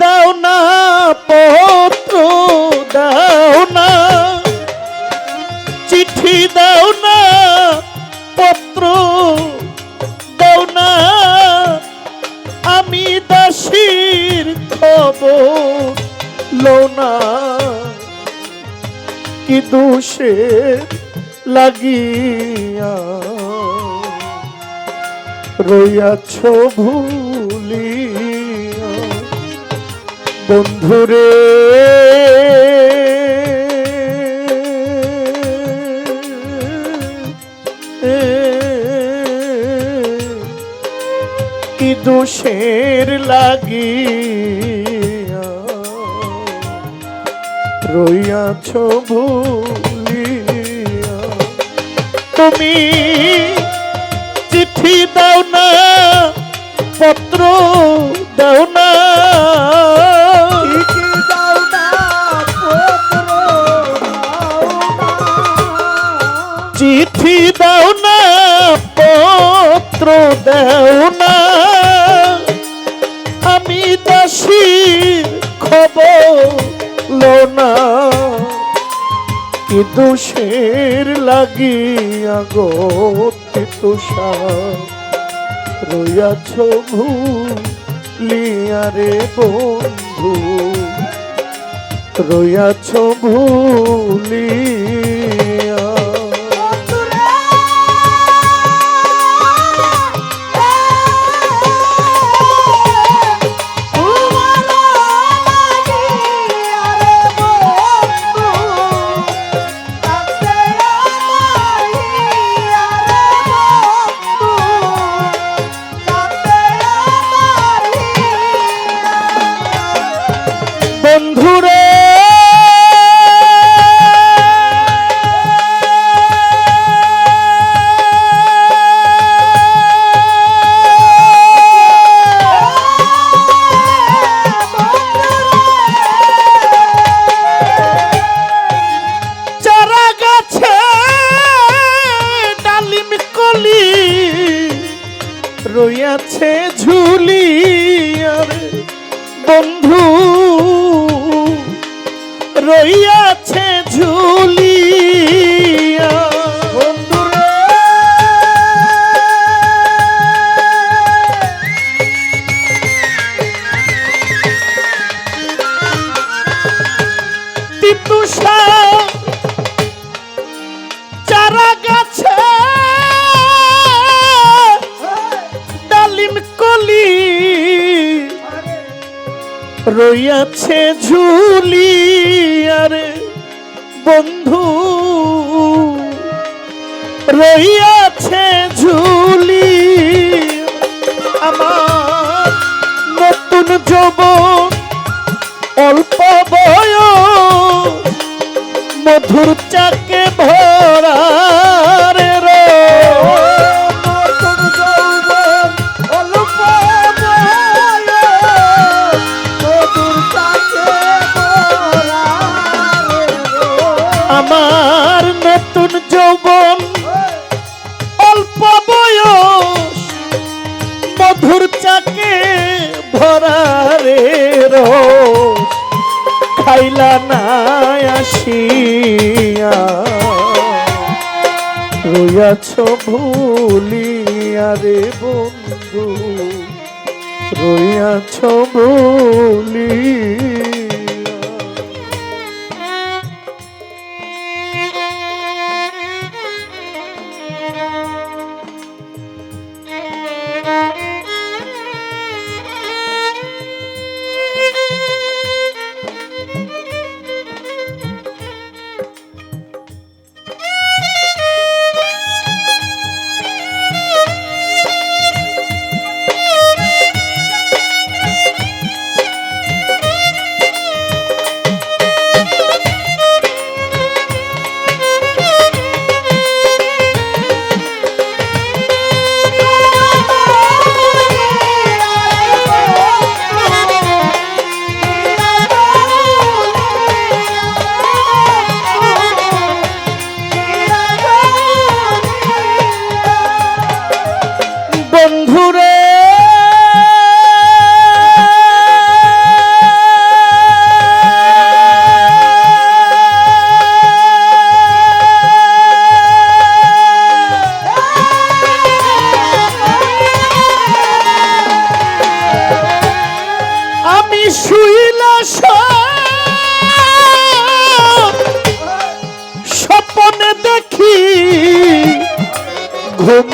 দাও না পত্র দাও না, চিঠি দাও না পত্র দাও না, আমি দাসীর খবর লো না। কি দোষে লাগিয়া রইয়াছ ভুলিয়া বন্ধুরে, কি দোষের লাগিয়া রইয়াছ ভুলিয়া। তুমি চিঠি দাও না পত্র দাও না, চিঠি দাও না পত্র দাও না, আমি দাসীর খবর লো না। কি দোষের লাগিয়া গো তুষার রইয়াছ ভুলিয়া রে বন্ধু, রইয়াছ ভুলিয়া। বন্ধুরে চারা গাছে ডালিম কলি রইয়াছে ঝুলি, বন্ধু রইয়াছে ঝুলিয়া। বন্ধুরে তিতুষা চারা গাছে ডালিম কলি রইয়াছে ঝুলিয়া রে বন্ধু, রইয়াছে ঝুলি। আমার নতুন যৌবন অল্প বয়স মধুর চাকে ভরা রে আমার নতুন যৌবন অল্প বয়স মধুর চাকে ভরা রে রোজ, খাইলা না আসিয়া রইয়াছ ভুলিয়া রে বন্ধু, রইয়াছ ভুলিয়া।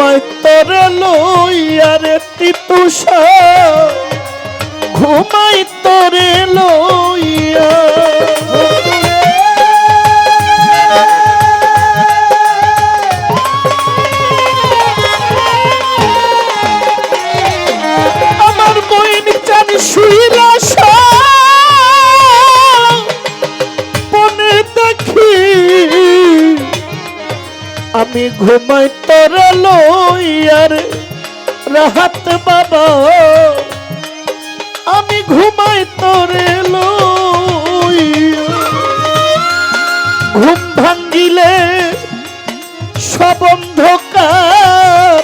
ঘুমাই তোরে লইয়া রে তিতুষা ঘুমাই তোরে লইয়া আমার বইন চান শুইলা পনে দেখি আমি ঘুমাই তোরে লইয়া রে রাহাত বাবা আমি ঘুমাই তোরে লইয়া ঘুম ভাঙ্গিলে সব অন্ধকার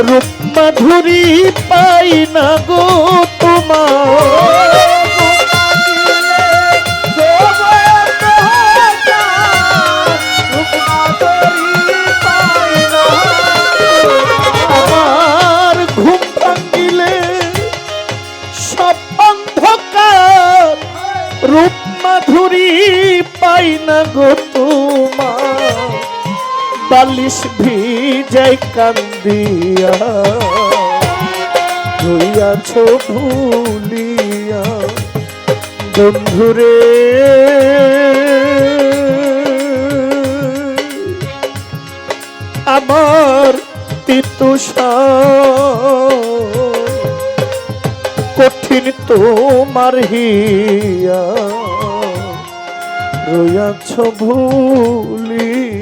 রূপ মাধুরী পাই না গো তোমার আমার ঘুম ভাঙ্গিলে সব অন্ধকার রূপ মাধুরী পাই না গো তোমার বালিশ ভিজাই কান্দিয়া রইয়াছ ভুলিয়া বন্ধুরে আমার তিতুষা কঠিন তোমার হিয়া রইয়াছ ভুলিয়া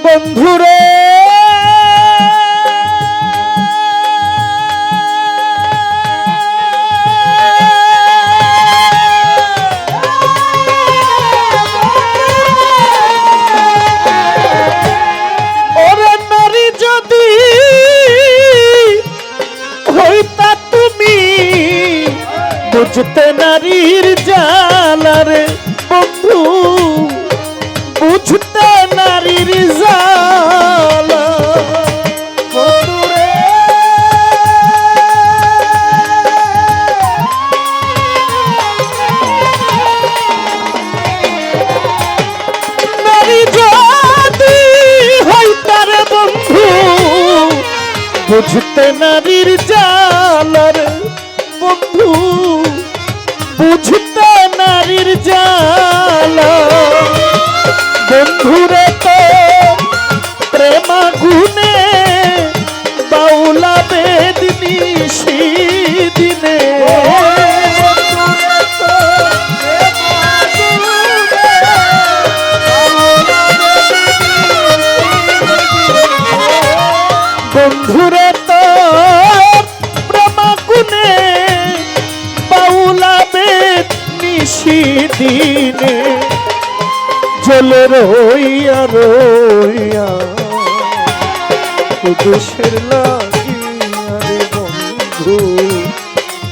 বন্ধুরে ওরে নারী যদি হইতা তুমি বুঝতে নারীর জালারে বন্ধু বুঝতে নারীর জালা নারী যদি হইতার বন্ধু বুঝতে নারীর জালার বন্ধু বুঝতে নারীর জালা বন্ধুরে তো প্রেমা গুনে বাউলা বেদিনী দিনে বন্ধুরে তো প্রেমা গুনে বাউলা বেদিনী দিনে চলে রইয়া রইয়া দেশের লাগিয়া রে বন্ধু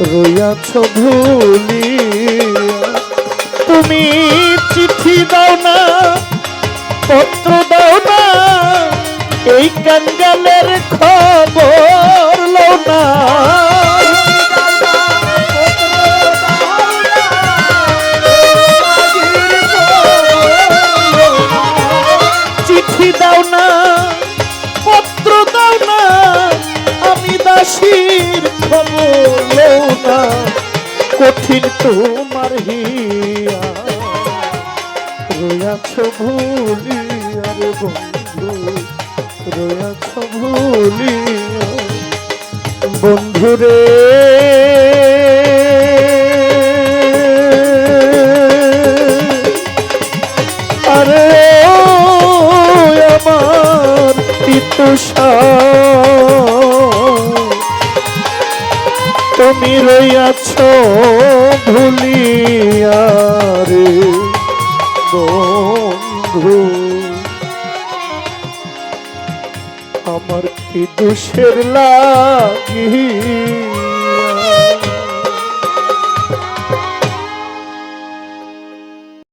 রইয়াছ ভুলিয়া তুমি চিঠি দাও না পত্র দাও না এই কাঙ্গালের খবর লও না চিঠি দাও না পত্র দাও না আমি দাসীর খবর লও না কঠিন তোমার হিয়া রইয়াছ ভুলিয়া রে বন্ধু রয়াছ ভুলিয়া বন্ধুরে আরে আমার তিতুষা তুমি রইয়াছ ভুলিয়া রে বন্ধু আমার কি দোষের লাগি